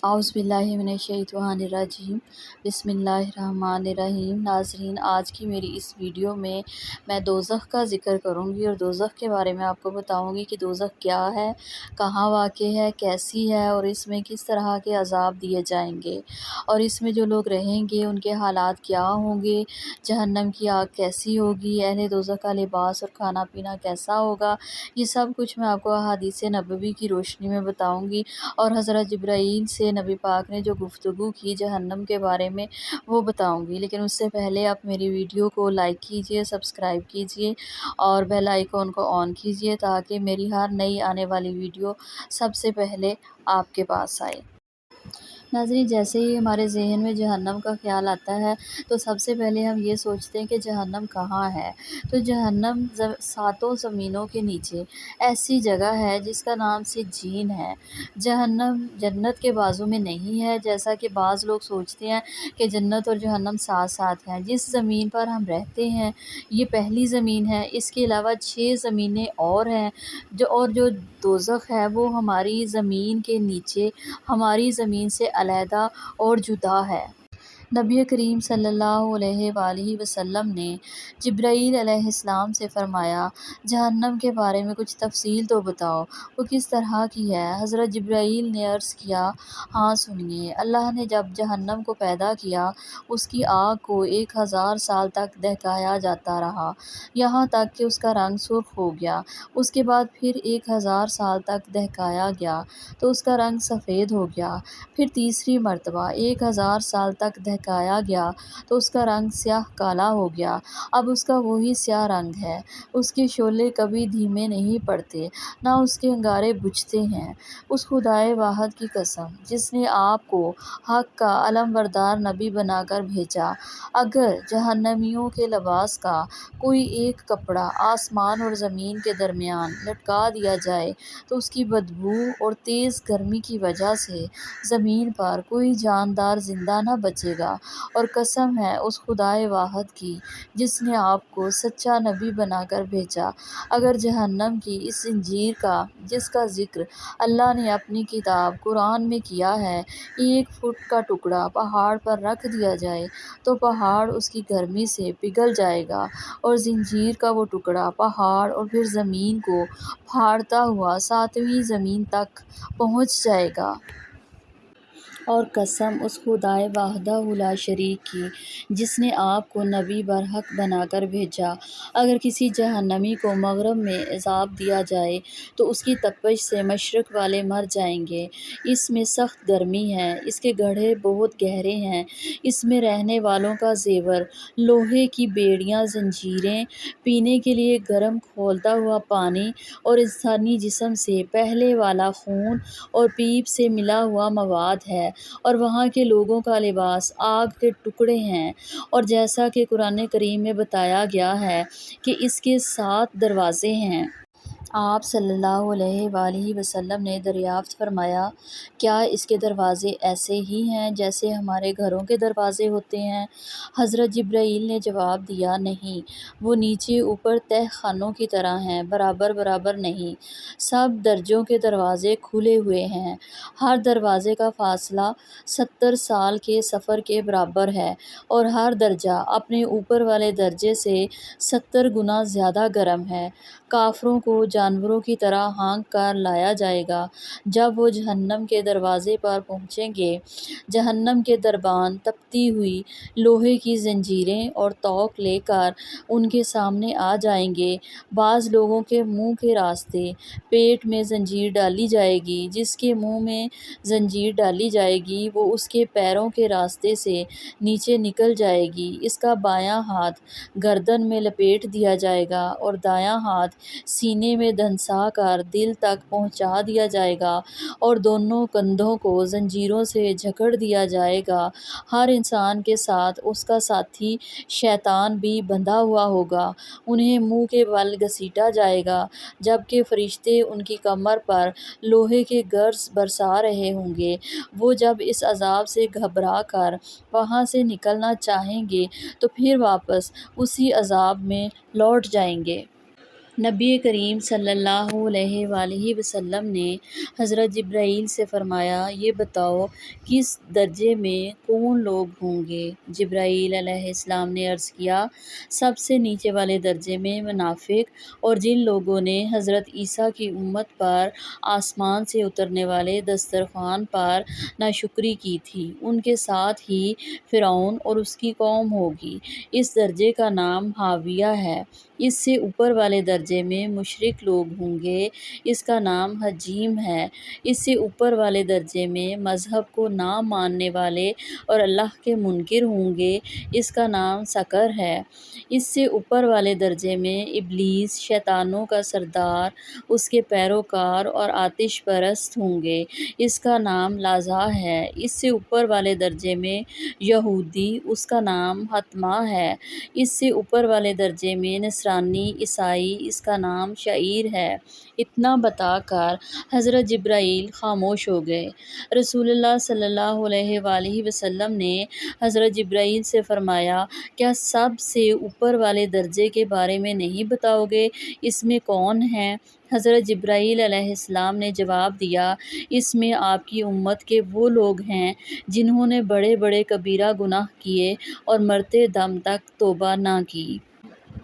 اعوذ باللہ من الشیطان الرجیم بسم اللہ الرحمن الرحیم۔ ناظرین، آج کی میری اس ویڈیو میں دوزخ کا ذکر کروں گی اور دوزخ کے بارے میں آپ کو بتاؤں گی کہ دوزخ کیا ہے، کہاں واقع ہے، کیسی ہے اور اس میں کس طرح کے عذاب دیے جائیں گے اور اس میں جو لوگ رہیں گے ان کے حالات کیا ہوں گے، جہنم کی آگ کیسی ہوگی، اہل دوزخ کا لباس اور کھانا پینا کیسا ہوگا۔ یہ سب کچھ میں آپ کو احادیث نبوی کی روشنی میں بتاؤں گی اور حضرت جبرائیل سے نبی پاک نے جو گفتگو کی جہنم کے بارے میں وہ بتاؤں گی۔ لیکن اس سے پہلے آپ میری ویڈیو کو لائک کیجئے، سبسکرائب کیجئے اور بیل آئیکن کو آن کیجئے تاکہ میری ہر نئی آنے والی ویڈیو سب سے پہلے آپ کے پاس آئے۔ ناظرین، جیسے ہی ہمارے ذہن میں جہنم کا خیال آتا ہے تو سب سے پہلے ہم یہ سوچتے ہیں کہ جہنم کہاں ہے۔ تو جہنم ساتوں زمینوں کے نیچے ایسی جگہ ہے جس کا نام سجین ہے۔ جہنم جنت کے بازو میں نہیں ہے جیسا کہ بعض لوگ سوچتے ہیں کہ جنت اور جہنم ساتھ ساتھ ہیں۔ جس زمین پر ہم رہتے ہیں یہ پہلی زمین ہے، اس کے علاوہ 6 زمینیں اور ہیں جو دوزخ ہے وہ ہماری زمین کے نیچے، ہماری زمین سے علیحدہ اور جدا ہے۔ نبی کریم صلی اللہ علیہ وآلہ وسلم نے جبرائیل علیہ السلام سے فرمایا، جہنم کے بارے میں کچھ تفصیل تو بتاؤ، وہ کس طرح کی ہے؟ حضرت جبرائیل نے عرض کیا، ہاں سنیے، اللہ نے جب جہنم کو پیدا کیا اس کی آگ کو 1000 سال تک دہکایا جاتا رہا، یہاں تک کہ اس کا رنگ سرخ ہو گیا۔ اس کے بعد پھر 1000 سال تک دہکایا گیا تو اس کا رنگ سفید ہو گیا۔ پھر تیسری مرتبہ 1000 سال تک دہکایا گیا تو اس کا رنگ سیاہ کالا ہو گیا۔ اب اس کا وہی سیاہ رنگ ہے، اس کے شعلے کبھی دھیمے نہیں پڑتے، نہ اس کے انگارے بجھتے ہیں۔ اس خدائے واحد کی قسم جس نے آپ کو حق کا علم بردار نبی بنا کر بھیجا، اگر جہنمیوں کے لباس کا کوئی ایک کپڑا آسمان اور زمین کے درمیان لٹکا دیا جائے تو اس کی بدبو اور تیز گرمی کی وجہ سے زمین پر کوئی جاندار زندہ نہ بچے گا، اور قسم ہے اس خدائے واحد کی جس نے آپ کو سچا نبی بنا کر بھیجا، اگر جہنم کی اس زنجیر کا جس کا ذکر اللہ نے اپنی کتاب قرآن میں کیا ہے، 1 فٹ کا ٹکڑا پہاڑ پر رکھ دیا جائے تو پہاڑ اس کی گرمی سے پگھل جائے گا اور زنجیر کا وہ ٹکڑا پہاڑ اور پھر زمین کو پھاڑتا ہوا 7ویں زمین تک پہنچ جائے گا۔ اور قسم اس خدائے وحدہ لا شریک کی جس نے آپ کو نبی برحق بنا کر بھیجا، اگر کسی جہنمی کو مغرب میں عذاب دیا جائے تو اس کی تپش سے مشرق والے مر جائیں گے۔ اس میں سخت گرمی ہے، اس کے گڑھے بہت گہرے ہیں، اس میں رہنے والوں کا زیور لوہے کی بیڑیاں، زنجیریں، پینے کے لیے گرم کھولتا ہوا پانی اور انسانی جسم سے پہلے والا خون اور پیپ سے ملا ہوا مواد ہے، اور وہاں کے لوگوں کا لباس آگ کے ٹکڑے ہیں، اور جیسا کہ قرآن کریم میں بتایا گیا ہے کہ اس کے 7 دروازے ہیں۔ آپ صلی اللہ علیہ وآلہ وسلم نے دریافت فرمایا، کیا اس کے دروازے ایسے ہی ہیں جیسے ہمارے گھروں کے دروازے ہوتے ہیں؟ حضرت جبرائیل نے جواب دیا، نہیں، وہ نیچے اوپر تہ خانوں کی طرح ہیں، برابر برابر نہیں، سب درجوں کے دروازے کھلے ہوئے ہیں، ہر دروازے کا فاصلہ 70 سال کے سفر کے برابر ہے، اور ہر درجہ اپنے اوپر والے درجے سے 70 گنا زیادہ گرم ہے۔ کافروں کو جانوروں کی طرح ہانک کر لایا جائے گا۔ جب وہ جہنم کے دروازے پر پہنچیں گے، جہنم کے دربان تپتی ہوئی لوہے کی زنجیریں اور توق لے کر ان کے سامنے آ جائیں گے۔ بعض لوگوں کے منہ کے راستے پیٹ میں زنجیر ڈالی جائے گی، جس کے منہ میں زنجیر ڈالی جائے گی وہ اس کے پیروں کے راستے سے نیچے نکل جائے گی۔ اس کا بایاں ہاتھ گردن میں لپیٹ دیا جائے گا اور دایاں ہاتھ سینے میں دھنسا کر دل تک پہنچا دیا جائے گا، اور دونوں کندھوں کو زنجیروں سے جکڑ دیا جائے گا۔ ہر انسان کے ساتھ اس کا ساتھی شیطان بھی بندھا ہوا ہوگا۔ انہیں منہ کے بل گھسیٹا جائے گا جبکہ فرشتے ان کی کمر پر لوہے کے گرز برسا رہے ہوں گے۔ وہ جب اس عذاب سے گھبرا کر وہاں سے نکلنا چاہیں گے تو پھر واپس اسی عذاب میں لوٹ جائیں گے۔ نبی کریم صلی اللہ علیہ وآلہ وسلم نے حضرت جبرائیل سے فرمایا، یہ بتاؤ کس درجے میں کون لوگ ہوں گے؟ جبرائیل علیہ السلام نے عرض کیا، سب سے نیچے والے درجے میں منافق اور جن لوگوں نے حضرت عیسیٰ کی امت پر آسمان سے اترنے والے دسترخوان پر ناشکری کی تھی، ان کے ساتھ ہی فرعون اور اس کی قوم ہوگی۔ اس درجے کا نام حاویہ ہے۔ اس سے اوپر والے درجے میں مشرک لوگ ہوں گے، اس کا نام حجیم ہے۔ اس سے اوپر والے درجے میں مذہب کو نہ ماننے والے اور اللہ کے منکر ہوں گے، اس کا نام سقر ہے۔ اس سے اوپر والے درجے میں ابلیس، شیطانوں کا سردار، اس کے پیروکار اور آتش پرست ہوں گے، اس کا نام لاظہ ہے۔ اس سے اوپر والے درجے میں یہودی، اس کا نام حتمہ ہے۔ اس سے اوپر والے درجے میں نصرانی، عیسائی، اس کا نام شعیر ہے۔ اتنا بتا کر حضرت جبرائیل خاموش ہو گئے۔ رسول اللہ صلی اللہ علیہ وآلہ وسلم نے حضرت جبرائیل سے فرمایا، کیا سب سے اوپر والے درجے کے بارے میں نہیں بتاؤ گے؟ اس میں کون ہیں؟ حضرت جبرائیل علیہ السلام نے جواب دیا، اس میں آپ کی امت کے وہ لوگ ہیں جنہوں نے بڑے بڑے کبیرہ گناہ کیے اور مرتے دم تک توبہ نہ کی۔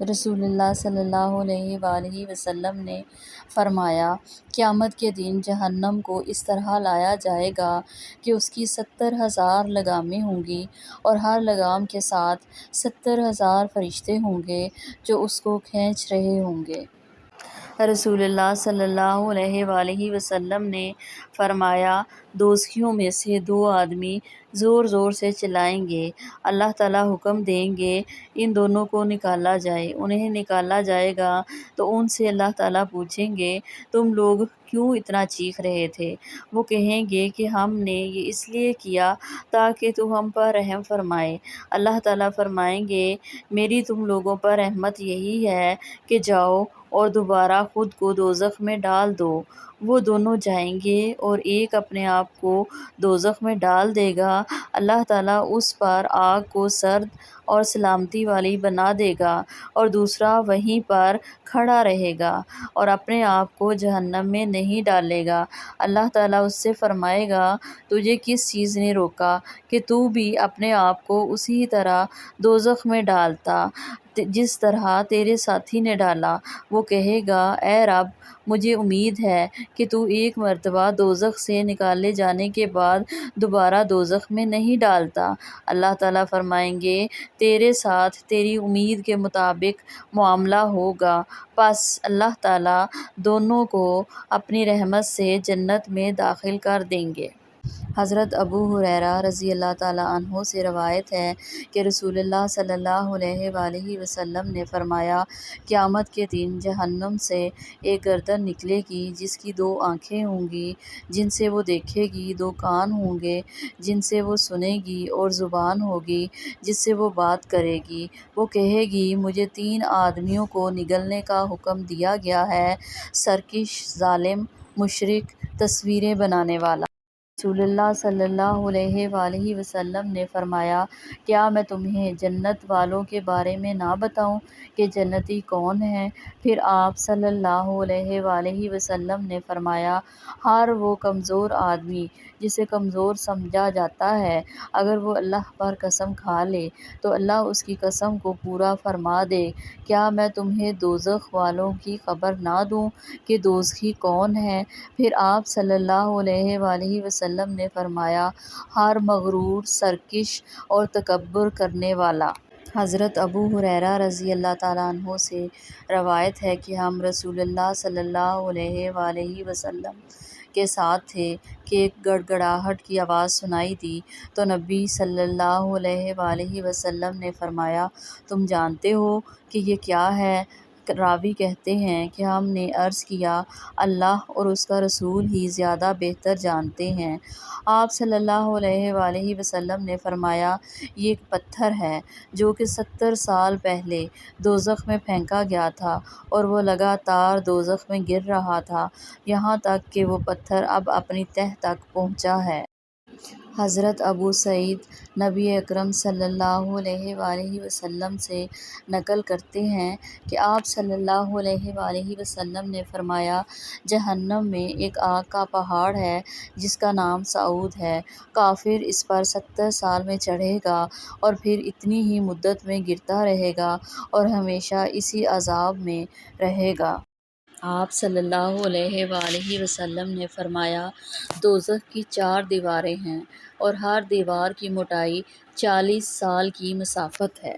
رسول اللہ صلی اللہ علیہ وآلہ وسلم نے فرمایا، قیامت کے دن جہنم کو اس طرح لایا جائے گا کہ اس کی 70,000 لگامیں ہوں گی اور ہر لگام کے ساتھ 70,000 فرشتے ہوں گے جو اس کو کھینچ رہے ہوں گے۔ رسول اللہ صلی اللہ علیہ وآلہ وسلم نے فرمایا، دوزخیوں میں سے 2 آدمی زور زور سے چلائیں گے، اللہ تعالیٰ حکم دیں گے ان دونوں کو نکالا جائے۔ انہیں نکالا جائے گا تو ان سے اللہ تعالیٰ پوچھیں گے، تم لوگ کیوں اتنا چیخ رہے تھے؟ وہ کہیں گے کہ ہم نے یہ اس لیے کیا تاکہ تو ہم پر رحم فرمائے۔ اللہ تعالیٰ فرمائیں گے، میری تم لوگوں پر رحمت یہی ہے کہ جاؤ اور دوبارہ خود کو دوزخ میں ڈال دو۔ وہ دونوں جائیں گے اور ایک اپنے آپ کو دوزخ میں ڈال دے گا، اللہ تعالیٰ اس پر آگ کو سرد اور سلامتی والی بنا دے گا، اور دوسرا وہیں پر کھڑا رہے گا اور اپنے آپ کو جہنم میں نہیں ڈالے گا۔ اللہ تعالیٰ اس سے فرمائے گا، تجھے کس چیز نے روکا کہ تو بھی اپنے آپ کو اسی طرح دوزخ میں ڈالتا جس طرح تیرے ساتھی نے ڈالا؟ وہ کہے گا، اے رب، مجھے امید ہے کہ تو ایک مرتبہ دوزخ سے نکالے جانے کے بعد دوبارہ دوزخ میں نہیں ڈالتا۔ اللہ تعالیٰ فرمائیں گے، تیرے ساتھ تیری امید کے مطابق معاملہ ہوگا، پس اللہ تعالیٰ دونوں کو اپنی رحمت سے جنت میں داخل کر دیں گے۔ حضرت ابو ہریرہ رضی اللہ تعالیٰ عنہ سے روایت ہے کہ رسول اللہ صلی اللہ علیہ وآلہ وسلم نے فرمایا، قیامت کے دن جہنم سے ایک گردن نکلے گی جس کی 2 آنکھیں ہوں گی جن سے وہ دیکھے گی، 2 کان ہوں گے جن سے وہ سنے گی، اور زبان ہوگی جس سے وہ بات کرے گی۔ وہ کہے گی، مجھے 3 آدمیوں کو نگلنے کا حکم دیا گیا ہے، سرکش، ظالم، مشرک، تصویریں بنانے والا۔ رسول اللہ صلی اللہ علیہ وآلہ وسلم نے فرمایا، کیا میں تمہیں جنت والوں کے بارے میں نہ بتاؤں کہ جنتی کون ہیں؟ پھر آپ صلی اللہ علیہ وآلہ وسلم نے فرمایا، ہر وہ کمزور آدمی جسے کمزور سمجھا جاتا ہے، اگر وہ اللہ پر قسم کھا لے تو اللہ اس کی قسم کو پورا فرما دے۔ کیا میں تمہیں دوزخ والوں کی خبر نہ دوں کہ دوزخی کون ہیں؟ پھر آپ صلی اللہ علیہ وآلہ وسلم نے فرمایا، ہر مغرور، سرکش اور تکبر کرنے والا۔ حضرت ابو ہریرہ رضی اللہ تعالیٰ عنہ سے روایت ہے کہ ہم رسول اللہ صلی اللہ علیہ وآلہ وسلم کے ساتھ تھے کہ ایک گڑگڑاہٹ کی آواز سنائی دی تو نبی صلی اللہ علیہ وآلہ وسلم نے فرمایا، تم جانتے ہو کہ یہ کیا ہے؟ راوی کہتے ہیں کہ ہم نے عرض کیا، اللہ اور اس کا رسول ہی زیادہ بہتر جانتے ہیں۔ آپ صلی اللہ علیہ وآلہ وسلم نے فرمایا، یہ ایک پتھر ہے جو کہ 70 سال پہلے دوزخ میں پھینکا گیا تھا، اور وہ لگاتار دوزخ میں گر رہا تھا یہاں تک کہ وہ پتھر اب اپنی تہہ تک پہنچا ہے۔ حضرت ابو سعید نبی اکرم صلی اللہ علیہ وآلہ وسلم سے نقل کرتے ہیں کہ آپ صلی اللہ علیہ وآلہ وسلم نے فرمایا، جہنم میں ایک آگ کا پہاڑ ہے جس کا نام صعود ہے۔ کافر اس پر 70 سال میں چڑھے گا اور پھر اتنی ہی مدت میں گرتا رہے گا اور ہمیشہ اسی عذاب میں رہے گا۔ آپ صلی اللہ علیہ وآلہ وسلم نے فرمایا، دوزخ کی 4 دیواریں ہیں اور ہر دیوار کی موٹائی 40 سال کی مسافت ہے۔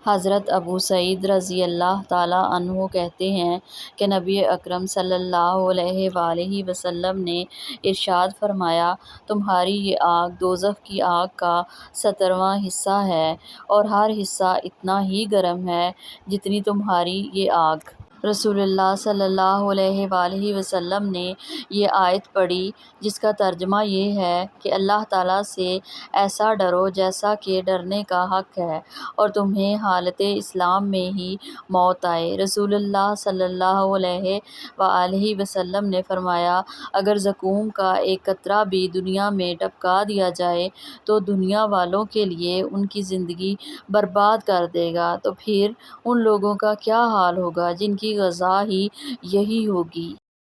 حضرت ابو سعید رضی اللہ تعالیٰ عنہ کہتے ہیں کہ نبی اکرم صلی اللہ علیہ وآلہ وسلم نے ارشاد فرمایا، تمہاری یہ آگ دوزخ کی آگ کا 70واں حصہ ہے اور ہر حصہ اتنا ہی گرم ہے جتنی تمہاری یہ آگ۔ رسول اللہ صلی اللہ علیہ وآلہ وسلم نے یہ آیت پڑھی جس کا ترجمہ یہ ہے کہ اللہ تعالیٰ سے ایسا ڈرو جیسا کہ ڈرنے کا حق ہے اور تمہیں حالت اسلام میں ہی موت آئے۔ رسول اللہ صلی اللہ علیہ وآلہ وسلم نے فرمایا، اگر زقوم کا ایک قطرہ بھی دنیا میں ٹپکا دیا جائے تو دنیا والوں کے لیے ان کی زندگی برباد کر دے گا، تو پھر ان لوگوں کا کیا حال ہوگا جن کی غذا ہی یہی ہوگی۔